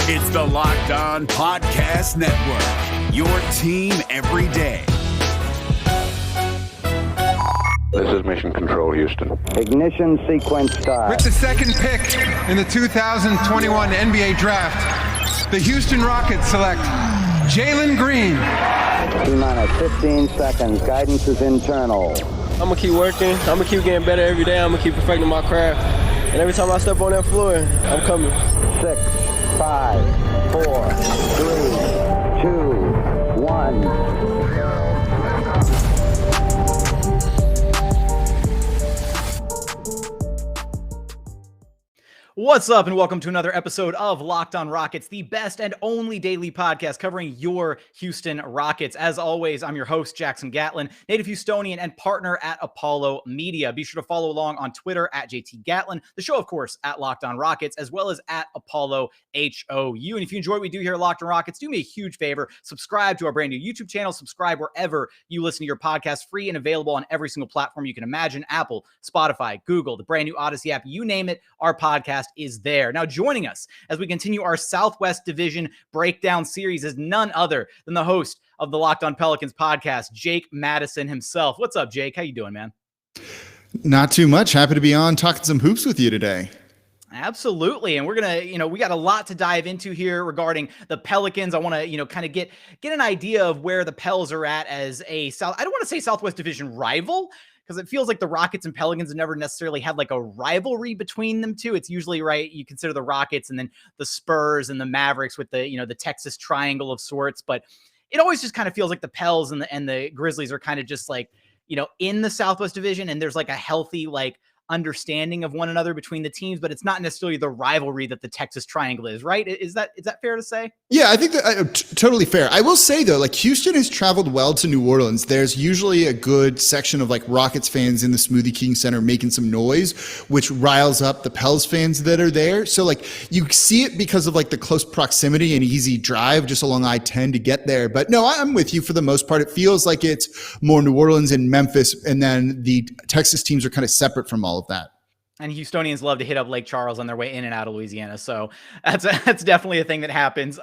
It's the Locked On Podcast Network, your team every day. This is Mission Control, Houston. Ignition sequence start. With the second pick in the 2021 NBA Draft, the Houston Rockets select Jalen Green. T-minus 15 seconds. Guidance is internal. I'm going to keep working. I'm going to keep getting better every day. I'm going to keep perfecting my craft. And every time I step on that floor, I'm coming. 6, 5, 4, 3, 2, 1. What's up, and welcome to another episode of Locked On Rockets, the best and only daily podcast covering your Houston Rockets. As always, I'm your host, Jackson Gatlin, native Houstonian and partner at Apollo Media. Be sure to follow along on Twitter at JT Gatlin, the show, of course, at Locked On Rockets, as well as at Apollo HOU. And if you enjoy what we do here at Locked On Rockets, do me a huge favor, subscribe to our brand new YouTube channel, subscribe wherever you listen to your podcast, free and available on every single platform you can imagine, Apple, Spotify, Google, the brand new Odyssey app, you name it, our podcast is there. Now, joining us as we continue our Southwest Division breakdown series is none other than the host of the Locked On Pelicans podcast, Jake Madison himself. What's up, Jake? How you doing, man? Not too much. Happy to be on talking some hoops with you today. Absolutely. And we're going to, we got a lot to dive into here regarding the Pelicans. I want to, kind of get an idea of where the Pels are at as I don't want to say Southwest Division rival, because it feels like the Rockets and Pelicans have never necessarily had like a rivalry between them two. It's usually, right, you consider the Rockets and then the Spurs and the Mavericks with the, the Texas triangle of sorts. But it always just kind of feels like the Pels and the Grizzlies are kind of just like, in the Southwest Division, and there's like a healthy, like, understanding of one another between the teams, but it's not necessarily the rivalry that the Texas triangle is, right? Is that fair to say? Yeah, I think that totally fair. I will say though, like Houston has traveled well to New Orleans. There's usually a good section of like Rockets fans in the Smoothie King Center making some noise, which riles up the Pels fans that are there. So like you see it because of like the close proximity and easy drive just along I-10 to get there. But no, I'm with you for the most part. It feels like it's more New Orleans and Memphis, and then the Texas teams are kind of separate from all of that. And Houstonians love to hit up Lake Charles on their way in and out of Louisiana. So that's definitely a thing that happens.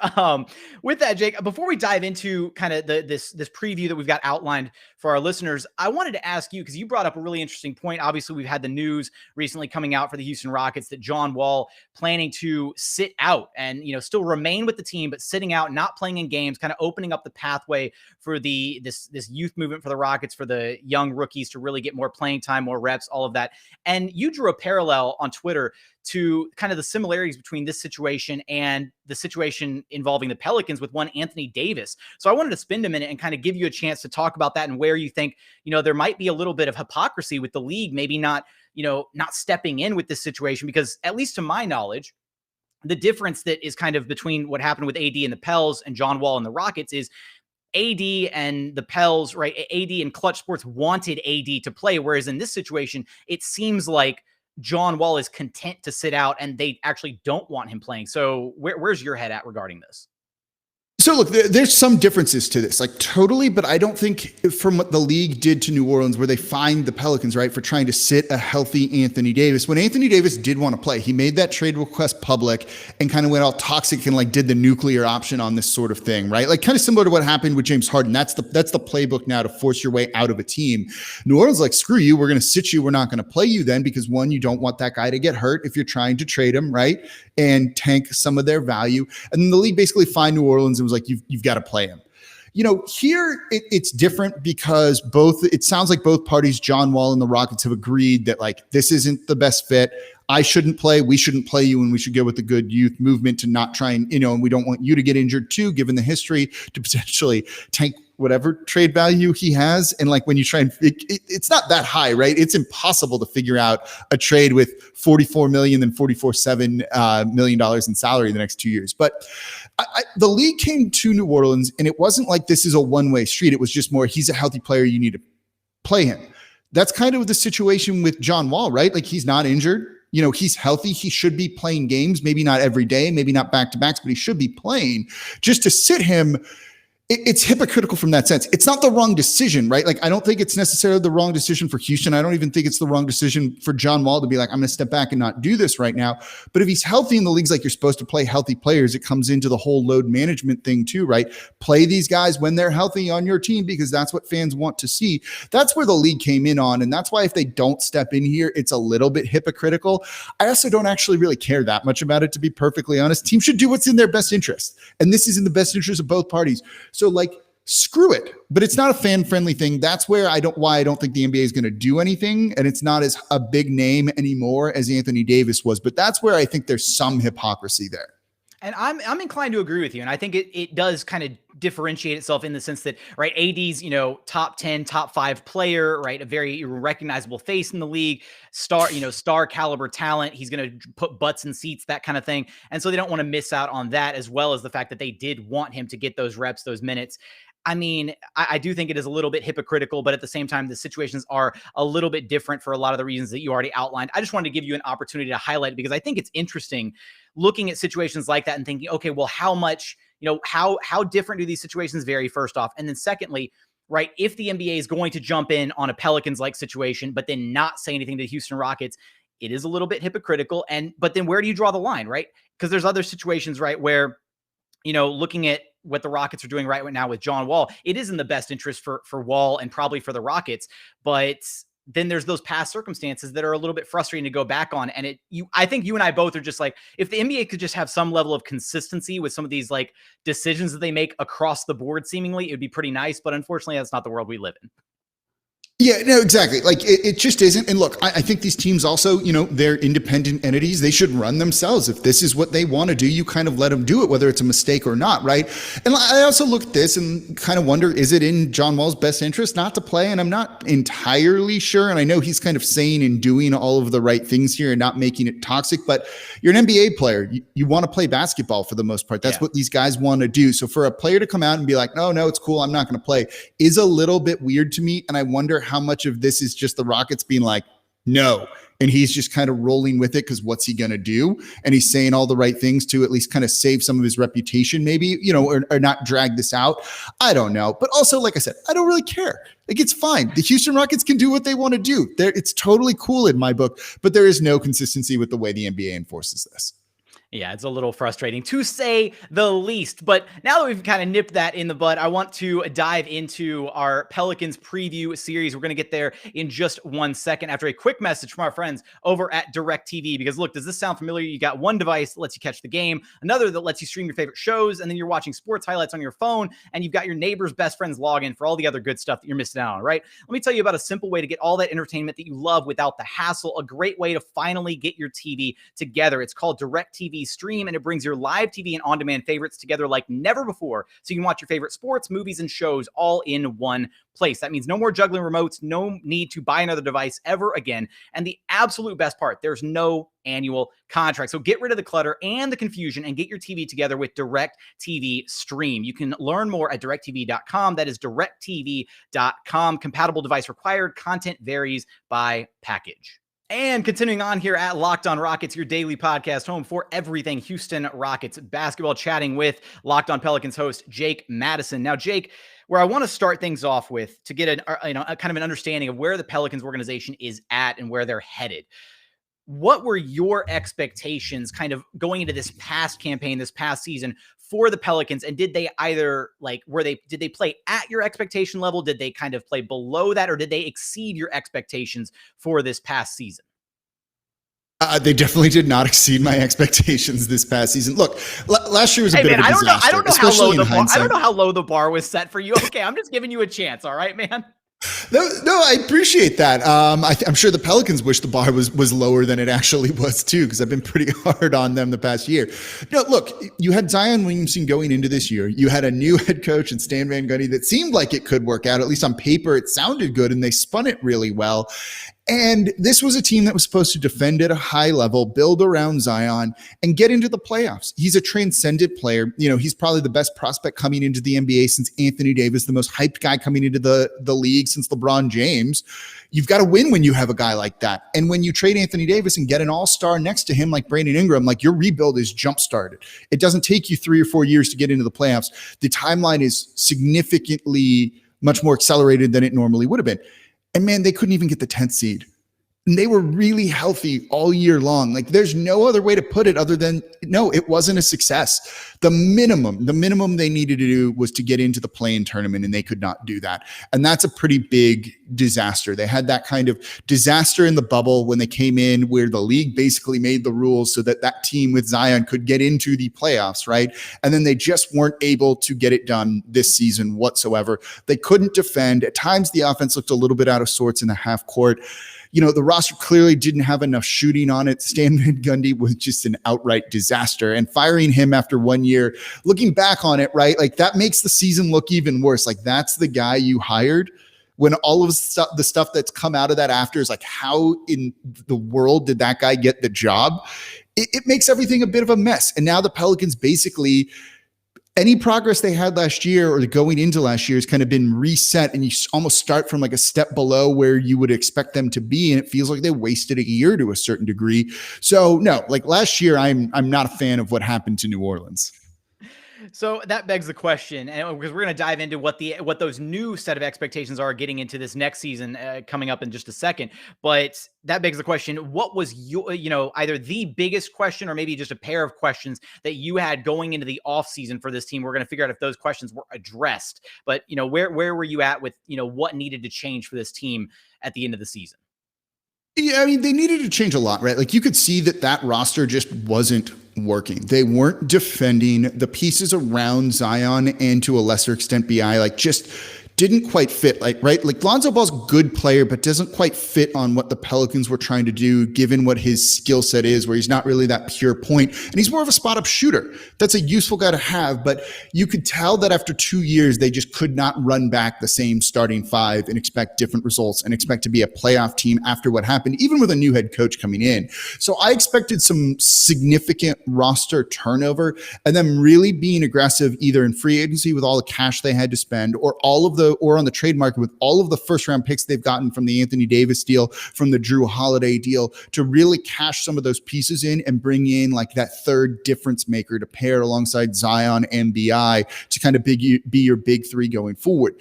With that, Jake, before we dive into kind of this preview that we've got outlined for our listeners, I wanted to ask you, because you brought up a really interesting point. Obviously, we've had the news recently coming out for the Houston Rockets that John Wall planning to sit out and, still remain with the team, but sitting out, not playing in games, kind of opening up the pathway for this youth movement for the Rockets, for the young rookies to really get more playing time, more reps, all of that. And you drew a parallel on Twitter to kind of the similarities between this situation and the situation involving the Pelicans with one Anthony Davis. So I wanted to spend a minute and kind of give you a chance to talk about that and where you think, there might be a little bit of hypocrisy with the league, maybe not stepping in with this situation, because at least to my knowledge, the difference that is kind of between what happened with AD and the Pels and John Wall and the Rockets is AD and the Pels, right? AD and Clutch Sports wanted AD to play, whereas in this situation, it seems like John Wall is content to sit out and they actually don't want him playing. So where's your head at regarding this? So look, there's some differences to this, like totally, but I don't think from what the league did to New Orleans, where they fined the Pelicans, right, for trying to sit a healthy Anthony Davis. When Anthony Davis did want to play, he made that trade request public and kind of went all toxic and like did the nuclear option on this sort of thing, right? Like kind of similar to what happened with James Harden. That's the playbook now to force your way out of a team. New Orleans like, screw you, we're going to sit you, we're not going to play you then, because one, you don't want that guy to get hurt if you're trying to trade him, right, and tank some of their value. And then the league basically fined New Orleans and was like, you've got to play him. Here it's different because it sounds like both parties, John Wall and the Rockets, have agreed that like this isn't the best fit. I shouldn't play. We shouldn't play you, and we should go with the good youth movement to not try and, and we don't want you to get injured too, given the history, to potentially tank whatever trade value he has. And like when you try and it's not that high, right? It's impossible to figure out a trade with $44 million and $44.7 million in salary in the next 2 years. But the league came to New Orleans, and it wasn't like this is a one-way street. It was just more, he's a healthy player, you need to play him. That's kind of the situation with John Wall, right? Like he's not injured. He's healthy. He should be playing games, maybe not every day, maybe not back-to-backs, but he should be playing. Just to sit him it's hypocritical from that sense. It's not the wrong decision, right? Like, I don't think it's necessarily the wrong decision for Houston. I don't even think it's the wrong decision for John Wall to be like, I'm going to step back and not do this right now. But if he's healthy in the leagues, like you're supposed to play healthy players, it comes into the whole load management thing too, right? Play these guys when they're healthy on your team because that's what fans want to see. That's where the league came in on. And that's why if they don't step in here, it's a little bit hypocritical. I also don't actually really care that much about it, to be perfectly honest. Teams should do what's in their best interest. And this is in the best interest of both parties. So like, screw it. But it's not a fan-friendly thing. That's where I don't think the NBA is going to do anything. And it's not as a big name anymore as Anthony Davis was. But that's where I think there's some hypocrisy there. And I'm inclined to agree with you. And I think it does kind of differentiate itself in the sense that, right, AD's, top 10, top 5 player, right? A very recognizable face in the league, star caliber talent. He's going to put butts in seats, that kind of thing. And so they don't want to miss out on that, as well as the fact that they did want him to get those reps, those minutes. I mean, I do think it is a little bit hypocritical, but at the same time, the situations are a little bit different for a lot of the reasons that you already outlined. I just wanted to give you an opportunity to highlight it because I think it's interesting looking at situations like that and thinking, okay, well, how much, how different do these situations vary, first off? And then secondly, right, if the NBA is going to jump in on a Pelicans-like situation, but then not say anything to the Houston Rockets, it is a little bit hypocritical. But then where do you draw the line, right? Because there's other situations, right, where, looking at what the Rockets are doing right now with John Wall, it is in the best interest for Wall and probably for the Rockets. But then there's those past circumstances that are a little bit frustrating to go back on. And I think you and I both are just like, if the NBA could just have some level of consistency with some of these like decisions that they make across the board, seemingly, it'd be pretty nice. But unfortunately, that's not the world we live in. Yeah, no, exactly. Like it just isn't. And look, I think these teams also, they're independent entities. They should run themselves. If this is what they want to do, you kind of let them do it, whether it's a mistake or not, right? And I also look at this and kind of wonder, is it in John Wall's best interest not to play? And I'm not entirely sure. And I know he's kind of saying and doing all of the right things here and not making it toxic, but you're an NBA player. You want to play basketball for the most part. That's what these guys want to do. So for a player to come out and be like, no, it's cool, I'm not going to play, is a little bit weird to me. And I wonder how much of this is just the Rockets being like, no, and he's just kind of rolling with it because what's he going to do? And he's saying all the right things to at least kind of save some of his reputation, maybe, or not drag this out. I don't know. But also, like I said, I don't really care. Like, it's fine. The Houston Rockets can do what they want to do. It's totally cool in my book, but there is no consistency with the way the NBA enforces this. Yeah, it's a little frustrating to say the least. But now that we've kind of nipped that in the bud, I want to dive into our Pelicans preview series. We're going to get there in just 1 second after a quick message from our friends over at DirecTV. Because look, does this sound familiar? You got one device that lets you catch the game, another that lets you stream your favorite shows, and then you're watching sports highlights on your phone, and you've got your neighbor's best friend's login for all the other good stuff that you're missing out on, right? Let me tell you about a simple way to get all that entertainment that you love without the hassle, a great way to finally get your TV together. It's called DirecTV Stream, and it brings your live TV and on-demand favorites together like never before, so you can watch your favorite sports, movies, and shows all in one place. That means no more juggling remotes, no need to buy another device ever again. And the absolute best part, there's no annual contract. So get rid of the clutter and the confusion and get your TV together with DirecTV Stream. You can learn more at directtv.com. That is directtv.com. Compatible device required. Content varies by package. And continuing on here at Locked On Rockets, your daily podcast home for everything Houston Rockets basketball, chatting with Locked On Pelicans host Jake Madison. Now, Jake, where I want to start things off with to get a kind of an understanding of where the Pelicans organization is at and where they're headed. What were your expectations kind of going into this past campaign, this past season for the Pelicans? And did they either did they play at your expectation level? Did they kind of play below that, or did they exceed your expectations for this past season? They definitely did not exceed my expectations this past season. Look, last year was a bit of a disaster. I don't know how low the bar was set for you. Okay, I'm just giving you a chance. All right, man. No, I appreciate that. I'm sure the Pelicans wish the bar was lower than it actually was too, because I've been pretty hard on them the past year. Look, you had Zion Williamson going into this year. You had a new head coach in Stan Van Gundy that seemed like it could work out. At least on paper, it sounded good, and they spun it really well. And this was a team that was supposed to defend at a high level, build around Zion, and get into the playoffs. He's a transcendent player. He's probably the best prospect coming into the NBA since Anthony Davis, the most hyped guy coming into the league since LeBron James. You've got to win when you have a guy like that. And when you trade Anthony Davis and get an all-star next to him like Brandon Ingram, like your rebuild is jump-started. It doesn't take you 3 or 4 years to get into the playoffs. The timeline is significantly much more accelerated than it normally would have been. And man, they couldn't even get the 10th seed. And they were really healthy all year long. Like there's no other way to put it other than, no, it wasn't a success. The minimum they needed to do was to get into the play-in tournament, and they could not do that. And that's a pretty big disaster. They had that kind of disaster in the bubble when they came in, where the league basically made the rules so that that team with Zion could get into the playoffs, right? And then they just weren't able to get it done this season whatsoever. They couldn't defend. At times, the offense looked a little bit out of sorts in the half court. The roster clearly didn't have enough shooting on it. Stan Van Gundy was just an outright disaster. And firing him after 1 year, looking back on it, right, like that makes the season look even worse. Like that's the guy you hired, when all of the stuff that's come out of that after is like, how in the world did that guy get the job? It makes everything a bit of a mess. And now the Pelicans basically, any progress they had last year or going into last year has kind of been reset, and you almost start from like a step below where you would expect them to be. And it feels like they wasted a year to a certain degree. So no, like last year, I'm not a fan of what happened to New Orleans. So that begs the question, and because we're going to dive into what those new set of expectations are getting into this next season coming up in just a second. But that begs the question: what was either the biggest question or maybe just a pair of questions that you had going into the offseason for this team? We're going to figure out if those questions were addressed. But where were you at with what needed to change for this team at the end of the season? Yeah, I mean, they needed to change a lot, right? Like you could see that roster just wasn't working. They weren't defending. The pieces around Zion and to a lesser extent BI, like just didn't quite fit, right? Like Lonzo Ball's a good player, but doesn't quite fit on what the Pelicans were trying to do, given what his skill set is, where he's not really that pure point, and he's more of a spot up shooter. That's a useful guy to have, but you could tell that after 2 years, they just could not run back the same starting five and expect different results and expect to be a playoff team after what happened, even with a new head coach coming in. So I expected some significant roster turnover and them really being aggressive either in free agency with all the cash they had to spend, or on the trade market with all of the first round picks they've gotten from the Anthony Davis deal, from the Drew Holiday deal, to really cash some of those pieces in and bring in like that third difference maker to pair alongside Zion and BI to kind of be your big three going forward.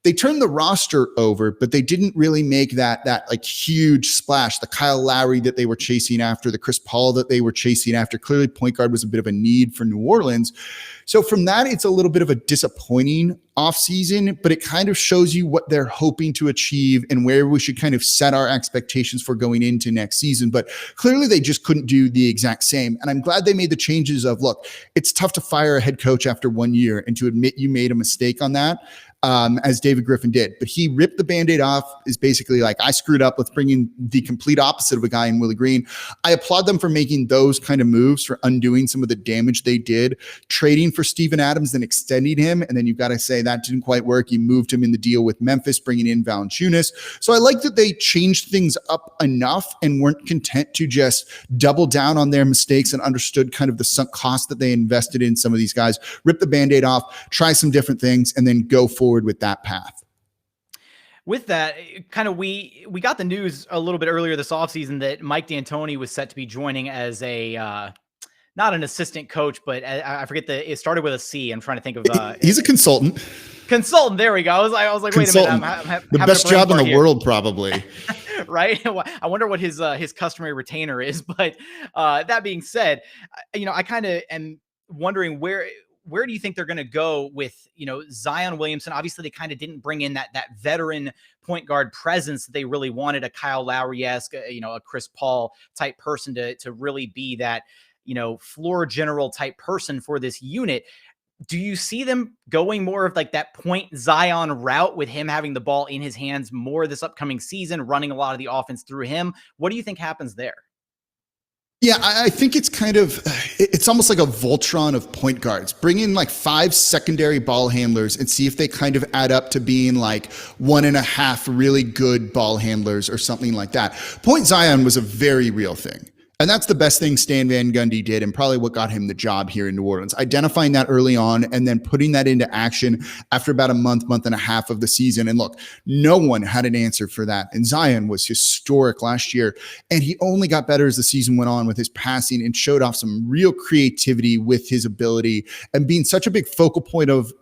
They turned the roster over, but they didn't really make that like huge splash. The Kyle Lowry that they were chasing after, the Chris Paul that they were chasing after. Clearly, point guard was a bit of a need for New Orleans. So from that, it's a little bit of a disappointing offseason, but it kind of shows you what they're hoping to achieve and where we should kind of set our expectations for going into next season. But clearly, they just couldn't do the exact same. And I'm glad they made the changes of, look, it's tough to fire a head coach after 1 year and to admit you made a mistake on that. As David Griffin did. But he ripped the Band-Aid off, is basically like, I screwed up. Let's bring in the complete opposite of a guy in Willie Green. I applaud them for making those kind of moves, for undoing some of the damage they did, trading for Steven Adams, then extending him. And then you've got to say that didn't quite work. You moved him in the deal with Memphis, bringing in Valanciunas. So I like that they changed things up enough and weren't content to just double down on their mistakes and understood kind of the sunk cost that they invested in some of these guys, rip the Band-Aid off, try some different things, and then go forward with that path. With that, kind of we got the news a little bit earlier this offseason that Mike D'Antoni was set to be joining as a not an assistant coach, but I forget it started with a C. I'm trying to think of he's a consultant. Consultant, there we go. I was like, wait a minute, I'm the best job in the world, probably. Right? I wonder what his customary retainer is. But that being said, I kind of am wondering where do you think they're going to go with, Zion Williamson? Obviously, they kind of didn't bring in that veteran point guard presence that they really wanted, a Kyle Lowry-esque, a Chris Paul type person to really be that, floor general type person for this unit. Do you see them going more of like that point Zion route with him having the ball in his hands more this upcoming season, running a lot of the offense through him? What do you think happens there? Yeah, I think it's it's almost like a Voltron of point guards. Bring in like 5 secondary ball handlers and see if they kind of add up to being like 1.5 really good ball handlers or something like that. Point Zion was a very real thing. And that's the best thing Stan Van Gundy did, and probably what got him the job here in New Orleans. Identifying that early on and then putting that into action after about a month and a half of the season. And look, no one had an answer for that. And Zion was historic last year. And he only got better as the season went on with his passing and showed off some real creativity with his ability and being such a big focal point of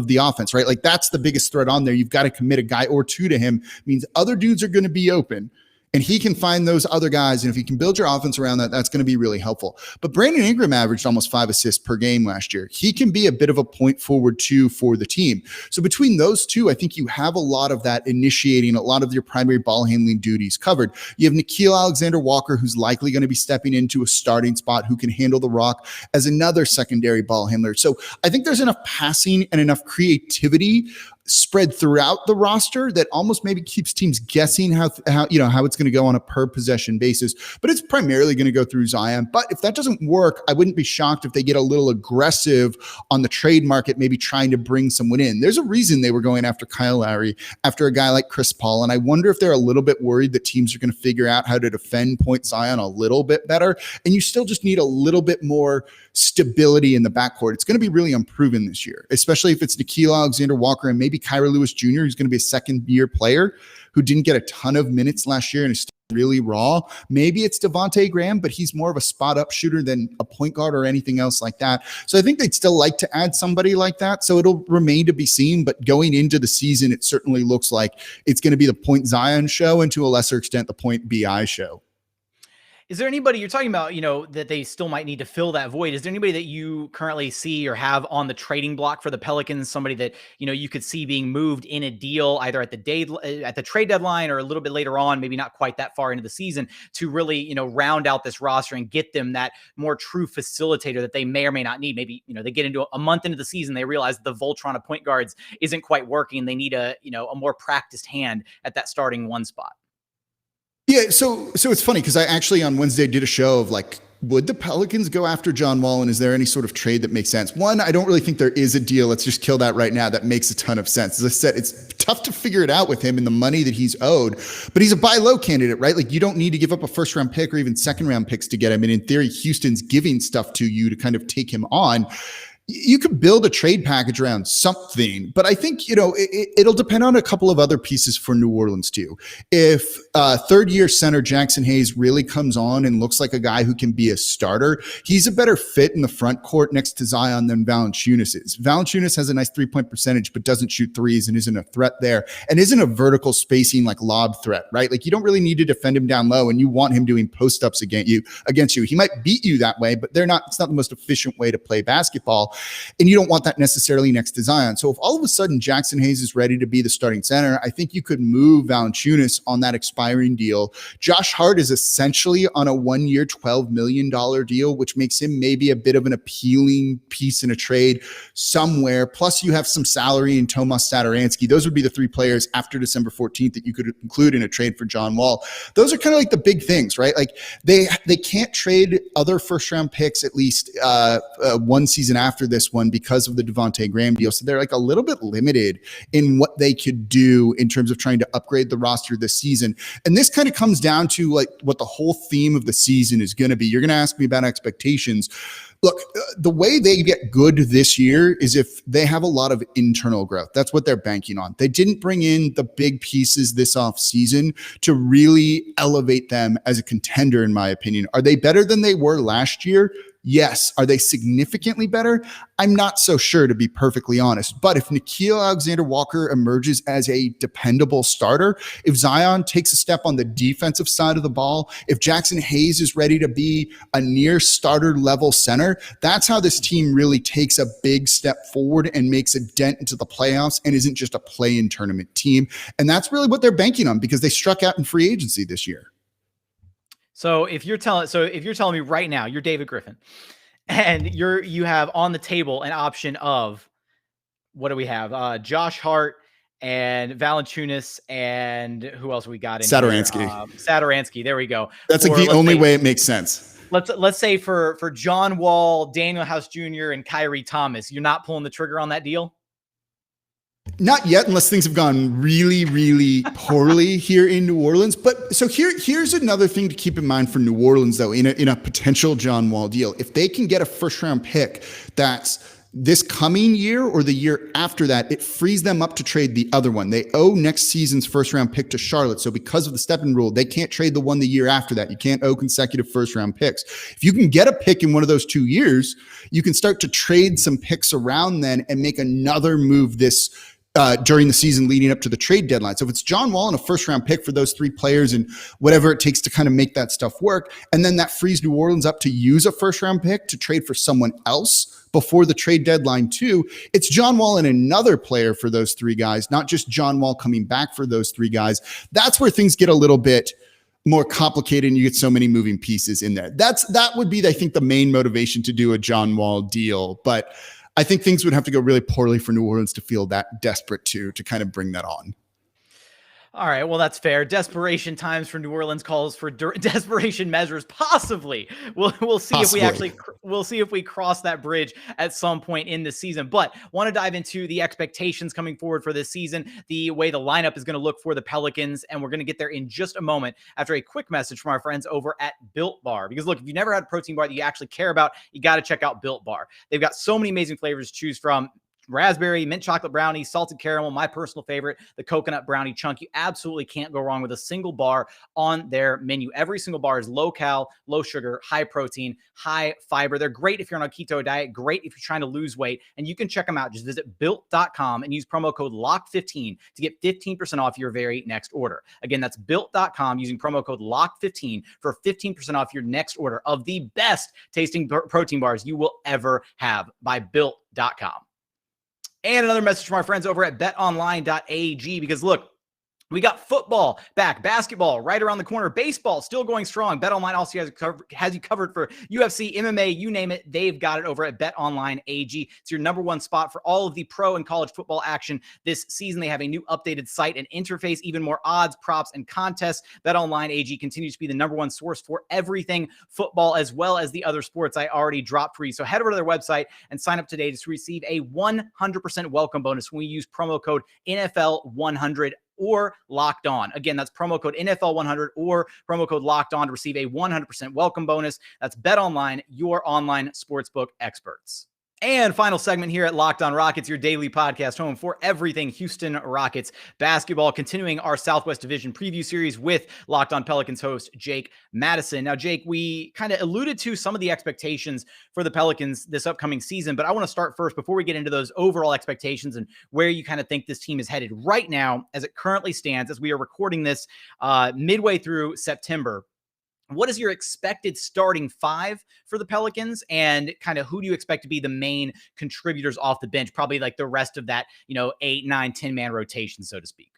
the offense, right? Like that's the biggest threat on there. You've got to commit a guy or two to him. It means other dudes are going to be open. And he can find those other guys. And if you can build your offense around that, that's going to be really helpful. But Brandon Ingram averaged almost 5 assists per game last year. He can be a bit of a point forward too for the team. So between those two, I think you have a lot of that initiating, a lot of your primary ball handling duties covered. You have Nickeil Alexander-Walker, who's likely going to be stepping into a starting spot, who can handle the rock as another secondary ball handler. So I think there's enough passing and enough creativity spread throughout the roster that almost maybe keeps teams guessing how it's going to go on a per possession basis, but it's primarily going to go through Zion. But if that doesn't work, I wouldn't be shocked if they get a little aggressive on the trade market, maybe trying to bring someone in. There's a reason they were going after Kyle Lowry, after a guy like Chris Paul. And I wonder if they're a little bit worried that teams are going to figure out how to defend Point Zion a little bit better. And you still just need a little bit more stability in the backcourt. It's going to be really unproven this year, especially if it's Nickeil Alexander-Walker and maybe Kyra Lewis Jr., who's going to be a second-year player who didn't get a ton of minutes last year and is still really raw. Maybe it's Devontae Graham, but he's more of a spot-up shooter than a point guard or anything else like that. So I think they'd still like to add somebody like that. So it'll remain to be seen. But going into the season, it certainly looks like it's going to be the Point Zion show and to a lesser extent, the Point BI show. Is there anybody you're talking about, that they still might need to fill that void? Is there anybody that you currently see or have on the trading block for the Pelicans? Somebody that, you could see being moved in a deal either at the trade deadline or a little bit later on, maybe not quite that far into the season, to really, round out this roster and get them that more true facilitator that they may or may not need. Maybe, they get into a month into the season, they realize the Voltron of point guards isn't quite working. They need a more practiced hand at that starting one spot. Yeah, so it's funny because I actually on Wednesday did a show of like, would the Pelicans go after John Wall, and is there any sort of trade that makes sense? One, I don't really think there is a deal. Let's just kill that right now. That makes a ton of sense. As I said, it's tough to figure it out with him and the money that he's owed, but he's a buy low candidate, right? Like you don't need to give up a first round pick or even second round picks to get him. And in theory, Houston's giving stuff to you to kind of take him on. You could build a trade package around something, but I think, it'll depend on a couple of other pieces for New Orleans too. If third-year center Jackson Hayes really comes on and looks like a guy who can be a starter, he's a better fit in the front court next to Zion than Valanciunas is. Valanciunas has a nice three-point percentage, but doesn't shoot threes and isn't a threat there and isn't a vertical spacing like lob threat, right? Like you don't really need to defend him down low and you want him doing post-ups against you. He might beat you that way, but it's not the most efficient way to play basketball. And you don't want that necessarily next to Zion. So if all of a sudden Jackson Hayes is ready to be the starting center, I think you could move Valanciunas on that expiring deal. Josh Hart is essentially on a 1-year, $12 million deal, which makes him maybe a bit of an appealing piece in a trade somewhere. Plus you have some salary in Tomas Satoransky. Those would be the 3 players after December 14th that you could include in a trade for John Wall. Those are kind of like the big things, right? Like they can't trade other first round picks at least one season after this one because of the Devontae Graham deal. So they're like a little bit limited in what they could do in terms of trying to upgrade the roster this season. And this kind of comes down to like what the whole theme of the season is going to be. You're going to ask me about expectations. Look, the way they get good this year is if they have a lot of internal growth. That's what they're banking on. They didn't bring in the big pieces this offseason to really elevate them as a contender, in my opinion. Are they better than they were last year? Yes. Are they significantly better? I'm not so sure, to be perfectly honest. But if Nickeil Alexander-Walker emerges as a dependable starter, if Zion takes a step on the defensive side of the ball, if Jackson Hayes is ready to be a near starter level center, that's how this team really takes a big step forward and makes a dent into the playoffs and isn't just a play-in tournament team. And that's really what they're banking on because they struck out in free agency this year. So if you're telling me right now, you're David Griffin and you have on the table an option of, what do we have? Josh Hart and Valanciunas and who else we got in Satoransky. Satoransky. There we go. That's like the only way it makes sense. let's say for John Wall, Daniel House Jr., and Kyrie Thomas, you're not pulling the trigger on that deal? Not yet, unless things have gone really, really poorly here in New Orleans. But so here's another thing to keep in mind for New Orleans, though, in a potential John Wall deal. If they can get a first-round pick that's this coming year or the year after that, it frees them up to trade the other one. They owe next season's first-round pick to Charlotte. So because of the step-in rule, they can't trade the one the year after that. You can't owe consecutive first-round picks. If you can get a pick in one of those 2 years, you can start to trade some picks around then and make another move during the season leading up to the trade deadline. So if it's John Wall and a first round pick for those 3 players and whatever it takes to kind of make that stuff work, and then that frees New Orleans up to use a first round pick to trade for someone else before the trade deadline too, it's John Wall and another player for those 3 guys, not just John Wall coming back for those 3 guys. That's where things get a little bit more complicated and you get so many moving pieces in there. That would be, I think, the main motivation to do a John Wall deal. But I think things would have to go really poorly for New Orleans to feel that desperate to kind of bring that on. All right, well, that's fair. Desperation times for New Orleans calls for desperation measures. Possibly, we'll see if we cross that bridge at some point in the season. But want to dive into the expectations coming forward for this season, the way the lineup is going to look for the Pelicans, and we're going to get there in just a moment after a quick message from our friends over at Built Bar. Because look, if you've never had a protein bar that you actually care about, you got to check out Built Bar. They've got so many amazing flavors to choose from. Raspberry, mint chocolate brownie, salted caramel, my personal favorite, the coconut brownie chunk. You absolutely can't go wrong with a single bar on their menu. Every single bar is low cal, low sugar, high protein, high fiber. They're great if you're on a keto diet, great if you're trying to lose weight, and you can check them out. Just visit built.com and use promo code LOCK15 to get 15% off your very next order. Again, that's built.com using promo code LOCK15 for 15% off your next order of the best tasting protein bars you will ever have by built.com. And another message from our friends over at betonline.ag, because look, we got football back, basketball right around the corner, baseball still going strong. BetOnline also has you covered for UFC, MMA, you name it. They've got it over at BetOnline AG. It's your number one spot for all of the pro and college football action this season. They have a new updated site and interface, even more odds, props, and contests. BetOnline AG continues to be the number one source for everything football, as well as the other sports I already dropped for you. So head over to their website and sign up today to receive a 100% welcome bonus when we use promo code NFL100 or Locked On. Again, that's promo code NFL100 or promo code Locked On to receive a 100% welcome bonus. That's BetOnline, your online sportsbook experts. And final segment here at Locked On Rockets, your daily podcast home for everything Houston Rockets basketball, continuing our Southwest Division preview series with Locked On Pelicans host Jake Madison. Now, Jake, we kind of alluded to some of the expectations for the Pelicans this upcoming season, but I want to start first before we get into those overall expectations and where you kind of think this team is headed right now as it currently stands, as we are recording this midway through September. What is your expected starting 5 for the Pelicans, and kind of who do you expect to be the main contributors off the bench? Probably like the rest of that, 8, 9, 10-man rotation, so to speak.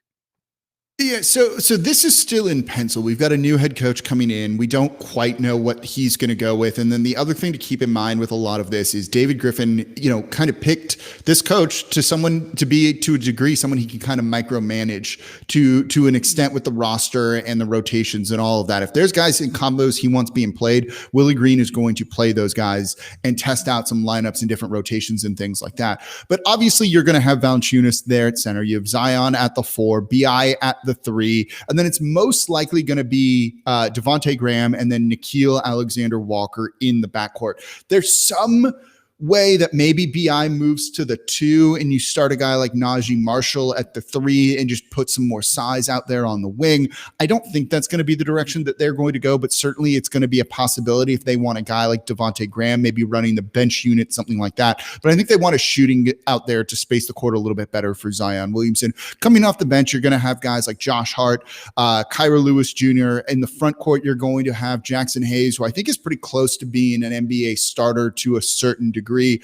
Yeah, so this is still in pencil. We've got a new head coach coming in. We don't quite know what he's going to go with. And then the other thing to keep in mind with a lot of this is David Griffin, kind of picked this coach to be to a degree, someone he can kind of micromanage to an extent with the roster and the rotations and all of that. If there's guys in combos he wants being played, Willie Green is going to play those guys and test out some lineups and different rotations and things like that. But obviously you're going to have Valanciunas there at center. You have Zion at the 4, BI at the 3, and then it's most likely going to be Devontae Graham and then Nickeil Alexander-Walker in the backcourt. There's some way that maybe BI moves to the 2 and you start a guy like Najee Marshall at the 3 and just put some more size out there on the wing. I don't think that's going to be the direction that they're going to go, but certainly it's going to be a possibility if they want a guy like Devontae Graham, maybe running the bench unit, something like that. But I think they want a shooting out there to space the court a little bit better for Zion Williamson. Coming off the bench, you're going to have guys like Josh Hart, Kyra Lewis Jr. In the front court, you're going to have Jackson Hayes, who I think is pretty close to being an NBA starter to a certain degree. agree.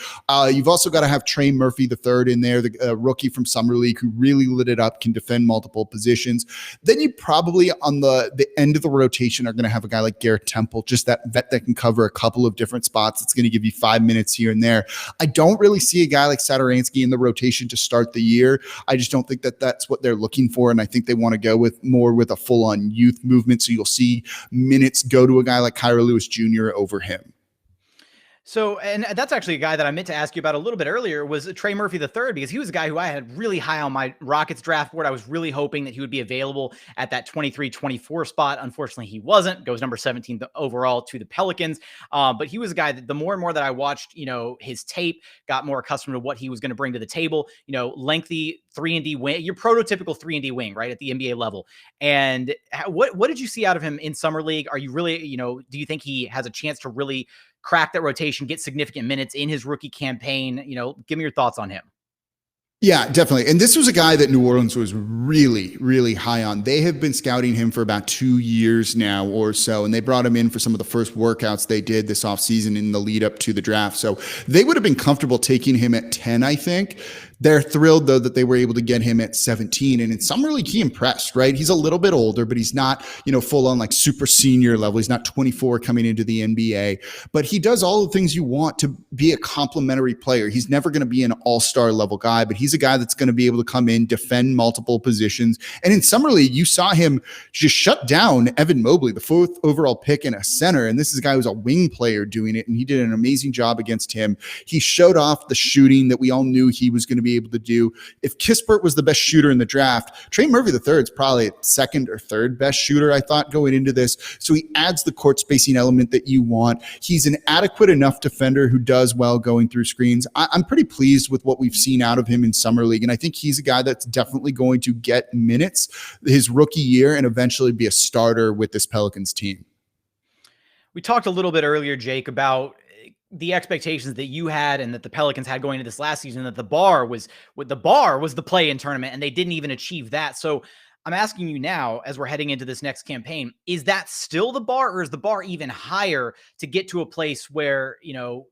You've also got to have Trey Murphy III in there, the rookie from Summer League who really lit it up, can defend multiple positions. Then you probably on the end of the rotation are going to have a guy like Garrett Temple, just that vet that can cover a couple of different spots. It's going to give you 5 minutes here and there. I don't really see a guy like Satoransky in the rotation to start the year. I just don't think that that's what they're looking for. And I think they want to go with more with a full-on youth movement. So you'll see minutes go to a guy like Kyra Lewis Jr. over him. So, and that's actually a guy that I meant to ask you about a little bit earlier was Trey Murphy III, because he was a guy who I had really high on my Rockets draft board. I was really hoping that he would be available at that 23-24 spot. Unfortunately, he wasn't. Goes number 17 overall to the Pelicans. But he was a guy that the more and more that I watched, his tape, got more accustomed to what he was going to bring to the table. Lengthy 3-and-D wing, your prototypical 3-and-D wing, right, at the NBA level. And what did you see out of him in Summer League? Are you really, do you think he has a chance to really crack that rotation, get significant minutes in his rookie campaign? Give me your thoughts on him. Yeah, definitely. And this was a guy that New Orleans was really, really high on. They have been scouting him for about 2 years now or so, and they brought him in for some of the first workouts they did this offseason in the lead up to the draft. So they would have been comfortable taking him at 10, I think. They're thrilled, though, that they were able to get him at 17. And in Summer League, he impressed, right? He's a little bit older, but he's not, full on like super senior level. He's not 24 coming into the NBA, but he does all the things you want to be a complimentary player. He's never going to be an all-star level guy, but he's a guy that's going to be able to come in, defend multiple positions. And in Summer League, you saw him just shut down Evan Mobley, the 4th overall pick in a center. And this is a guy who's a wing player doing it. And he did an amazing job against him. He showed off the shooting that we all knew he was going to be able to do. If Kispert was the best shooter in the draft, Trey Murphy III is probably second or third best shooter, I thought, going into this. So he adds the court spacing element that you want. He's an adequate enough defender who does well going through screens. I'm pretty pleased with what we've seen out of him in Summer League, and I think he's a guy that's definitely going to get minutes his rookie year and eventually be a starter with this Pelicans team. We talked a little bit earlier, Jake, about the expectations that you had and that the Pelicans had going into this last season, that the bar was the play-in tournament, and they didn't even achieve that. So I'm asking you now, as we're heading into this next campaign, is that still the bar, or is the bar even higher to get to a place where,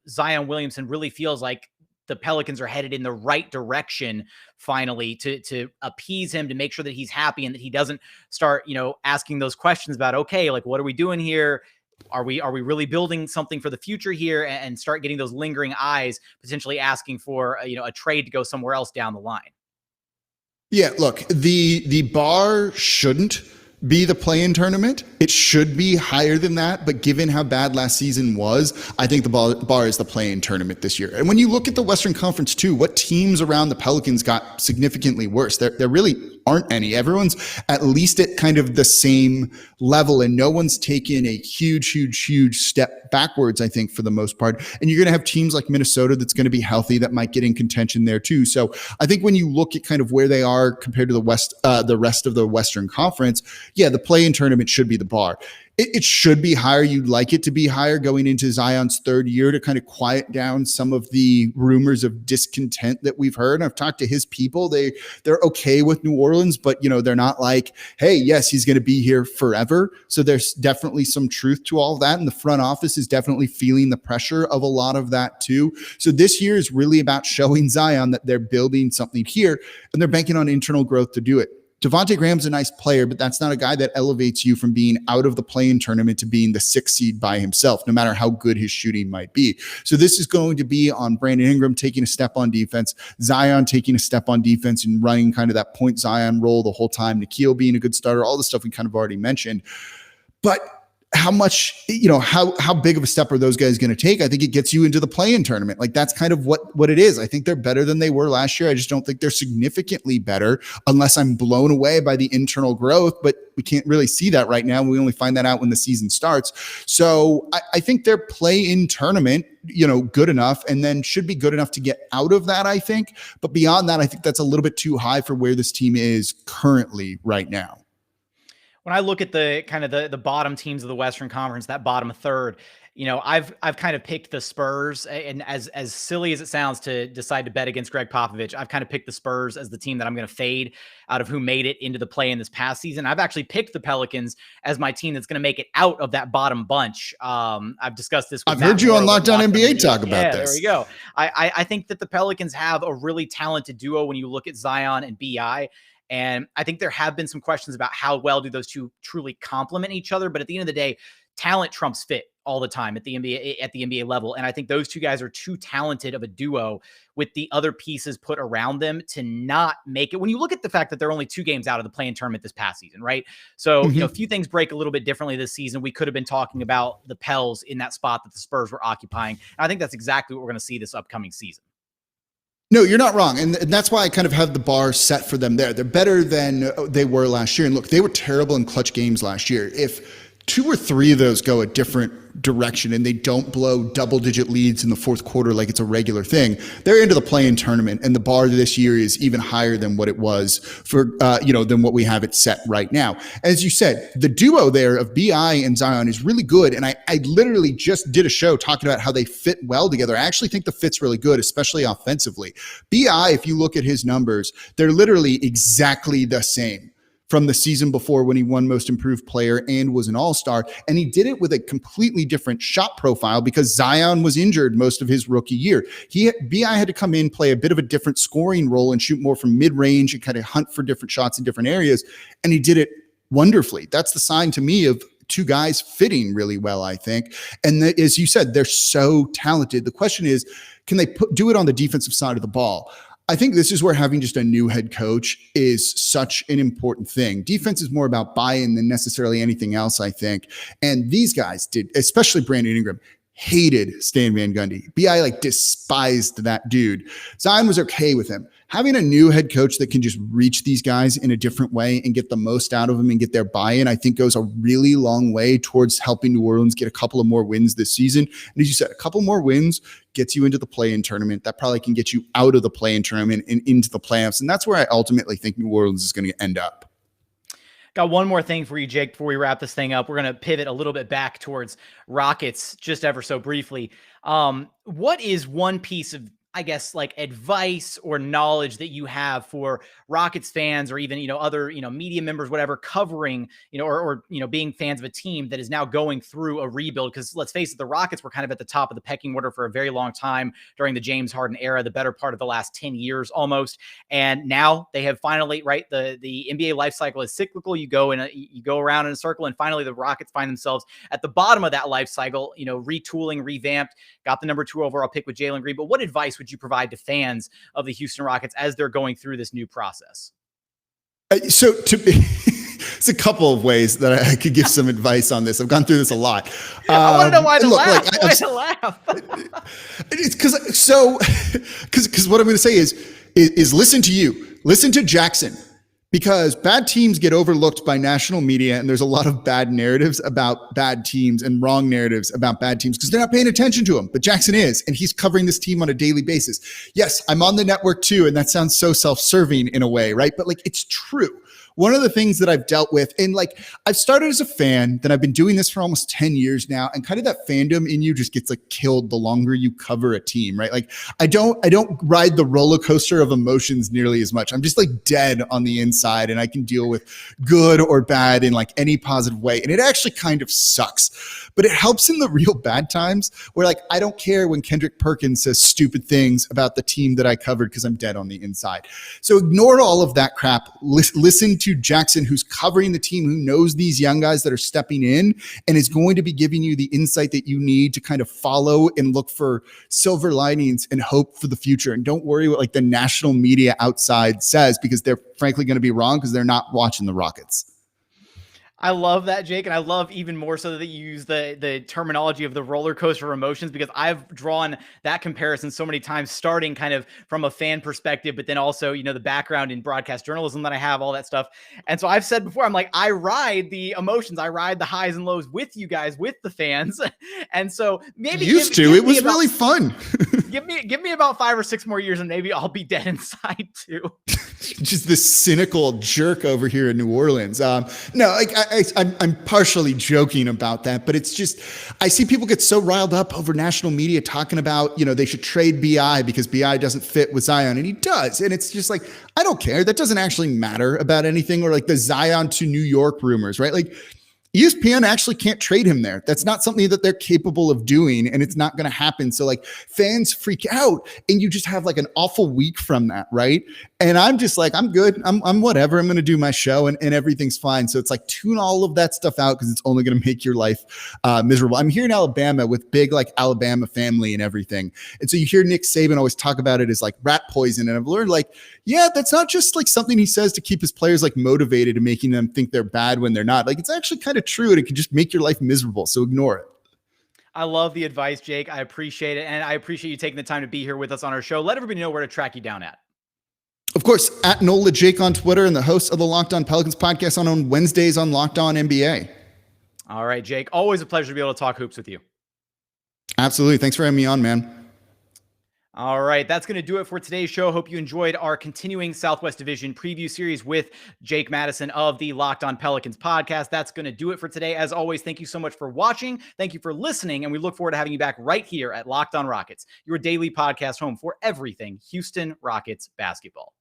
Zion Williamson really feels like the Pelicans are headed in the right direction finally to appease him, to make sure that he's happy and that he doesn't start, asking those questions about, okay, like, what are we doing here? Are we really building something for the future here, and start getting those lingering eyes, potentially asking for a trade to go somewhere else down the line? Yeah, look, the bar shouldn't be the play-in tournament. It should be higher than that, but given how bad last season was, I think the bar is the play-in tournament this year. And when you look at the Western Conference too, what teams around the Pelicans got significantly worse? There really aren't any. Everyone's at least at kind of the same level, and no one's taken a huge step backwards, I think, for the most part. And you're going to have teams like Minnesota that's going to be healthy that might get in contention there too. So I think when you look at kind of where they are compared to the rest of the Western Conference, yeah, the play-in tournament should be the bar. It should be higher. You'd like it to be higher going into Zion's third year to kind of quiet down some of the rumors of discontent that we've heard. I've talked to his people. They're okay with New Orleans, but they're not like, hey, yes, he's going to be here forever. So there's definitely some truth to all of that. And the front office is definitely feeling the pressure of a lot of that too. So this year is really about showing Zion that they're building something here, and they're banking on internal growth to do it. Devontae Graham's a nice player, but that's not a guy that elevates you from being out of the play-in tournament to being the 6th seed by himself, no matter how good his shooting might be. So this is going to be on Brandon Ingram taking a step on defense, Zion taking a step on defense and running kind of that point Zion role the whole time, Nikhil being a good starter, all the stuff we kind of already mentioned. But how much, how big of a step are those guys going to take? I think it gets you into the play-in tournament. Like, that's kind of what it is. I think they're better than they were last year. I just don't think they're significantly better unless I'm blown away by the internal growth, but we can't really see that right now. We only find that out when the season starts. So I think their play-in tournament, good enough, and then should be good enough to get out of that, I think. But beyond that, I think that's a little bit too high for where this team is currently right now. When I look at the kind of the bottom teams of the Western Conference, that bottom third, I've kind of picked the Spurs, and as silly as it sounds to decide to bet against Greg Popovich, I've kind of picked the Spurs as the team that I'm going to fade out of who made it into the play in this past season. I've actually picked the Pelicans as my team that's going to make it out of that bottom bunch. I've discussed this. I've heard you on Locked On NBA talk about this. There we go. I think that the Pelicans have a really talented duo when you look at Zion and BI. And I think there have been some questions about how well do those two truly complement each other. But at the end of the day, talent trumps fit all the time at the NBA level. And I think those two guys are too talented of a duo with the other pieces put around them to not make it. When you look at the fact that they're only 2 games out of the play-in tournament this past season, right? So, a few things break a little bit differently this season. We could have been talking about the Pels in that spot that the Spurs were occupying. And I think that's exactly what we're going to see this upcoming season. No, you're not wrong. And that's why I kind of have the bar set for them there. They're better than they were last year. And look, they were terrible in clutch games last year. If 2 or 3 of those go a different direction and they don't blow double-digit leads in the fourth quarter like it's a regular thing, they're into the play-in tournament. And the bar this year is even higher than what it was for, than what we have it set right now. As you said, the duo there of BI and Zion is really good. And I literally just did a show talking about how they fit well together. I actually think the fit's really good, especially offensively. BI, if you look at his numbers, they're literally exactly the same from the season before when he won Most Improved Player and was an All-Star. And he did it with a completely different shot profile because Zion was injured most of his rookie year. BI had to come in, play a bit of a different scoring role and shoot more from mid-range and kind of hunt for different shots in different areas. And he did it wonderfully. That's the sign to me of 2 guys fitting really well, I think. And as you said, they're so talented. The question is, can they do it on the defensive side of the ball? I think this is where having just a new head coach is such an important thing. Defense is more about buy-in than necessarily anything else, I think. And these guys did, especially Brandon Ingram, hated Stan Van Gundy. BI despised that dude. Zion was okay with him. Having a new head coach that can just reach these guys in a different way and get the most out of them and get their buy-in, I think goes a really long way towards helping New Orleans get a couple of more wins this season. And as you said, a couple more wins gets you into the play-in tournament. That probably can get you out of the play-in tournament and into the playoffs. And that's where I ultimately think New Orleans is going to end up. Got one more thing for you, Jake, before we wrap this thing up. We're going to pivot a little bit back towards Rockets just ever so briefly. What is one piece of, I guess, like advice or knowledge that you have for Rockets fans or even, other, media members, whatever, covering, or being fans of a team that is now going through a rebuild? Because let's face it, the Rockets were kind of at the top of the pecking order for a very long time during the James Harden era, the better part of the last 10 years almost. And now they have finally, right, the NBA life cycle is cyclical. You go around in a circle, and finally the Rockets find themselves at the bottom of that life cycle, retooling, revamped, got the number 2 overall pick with Jalen Green. But what advice would you provide to fans of the Houston Rockets as they're going through this new process? So it's a couple of ways that I could give some advice on this. I've gone through this a lot. I want to know why to laugh. Why to laugh? It's because what I'm going to say is listen to you. Listen to Jackson. Because bad teams get overlooked by national media, and there's a lot of bad narratives about bad teams and wrong narratives about bad teams because they're not paying attention to them. But Jackson is, and he's covering this team on a daily basis. Yes, I'm on the network too, and that sounds so self-serving in a way, right? But it's true. One of the things that I've dealt with, and I've started as a fan, then I've been doing this for almost 10 years now, and kind of that fandom in you just gets killed the longer you cover a team, right? I don't ride the roller coaster of emotions nearly as much. I'm just dead on the inside, and I can deal with good or bad in any positive way. And it actually kind of sucks, but it helps in the real bad times where I don't care when Kendrick Perkins says stupid things about the team that I covered because I'm dead on the inside. So ignore all of that crap. Listen to Jackson, who's covering the team, who knows these young guys that are stepping in and is going to be giving you the insight that you need to kind of follow and look for silver linings and hope for the future. And don't worry what the national media outside says, because they're frankly going to be wrong because they're not watching the Rockets. I love that, Jake. And I love even more so that you use the terminology of the roller coaster of emotions, because I've drawn that comparison so many times, starting kind of from a fan perspective, but then also, the background in broadcast journalism that I have, all that stuff. And so I've said before, I'm I ride the emotions. I ride the highs and lows with you guys, with the fans. And so maybe it was really fun. give me about 5 or 6 more years and maybe I'll be dead inside too. Just this cynical jerk over here in New Orleans. No, I'm partially joking about that, but it's just, I see people get so riled up over national media talking about, they should trade BI because BI doesn't fit with Zion, and he does. And it's just like, I don't care. That doesn't actually matter about anything, or like the Zion to New York rumors, right? Like, ESPN actually can't trade him there. That's not something that they're capable of doing, and it's not going to happen. So like fans freak out, and you just have like an awful week from that, right? And I'm just like, I'm good. I'm whatever. I'm going to do my show, and everything's fine. So it's like, tune all of that stuff out because it's only going to make your life miserable. I'm here in Alabama with big like Alabama family and everything. And so you hear Nick Saban always talk about it as like rat poison. And I've learned like, yeah, that's not just like something he says to keep his players like motivated and making them think they're bad when they're not. Like, it's actually kind of true, and it can just make your life miserable. So ignore it. I love the advice, Jake. I appreciate it. And I appreciate you taking the time to be here with us on our show. Let everybody know where to track you down at. Of course, at Nola Jake on Twitter, and the host of the Locked On Pelicans podcast on Wednesdays on Locked On NBA. All right, Jake. Always a pleasure to be able to talk hoops with you. Absolutely. Thanks for having me on, man. All right, that's going to do it for today's show. Hope you enjoyed our continuing Southwest Division preview series with Jake Madison of the Locked On Pelicans podcast. That's going to do it for today. As always, thank you so much for watching. Thank you for listening, and we look forward to having you back right here at Locked On Rockets, your daily podcast home for everything Houston Rockets basketball.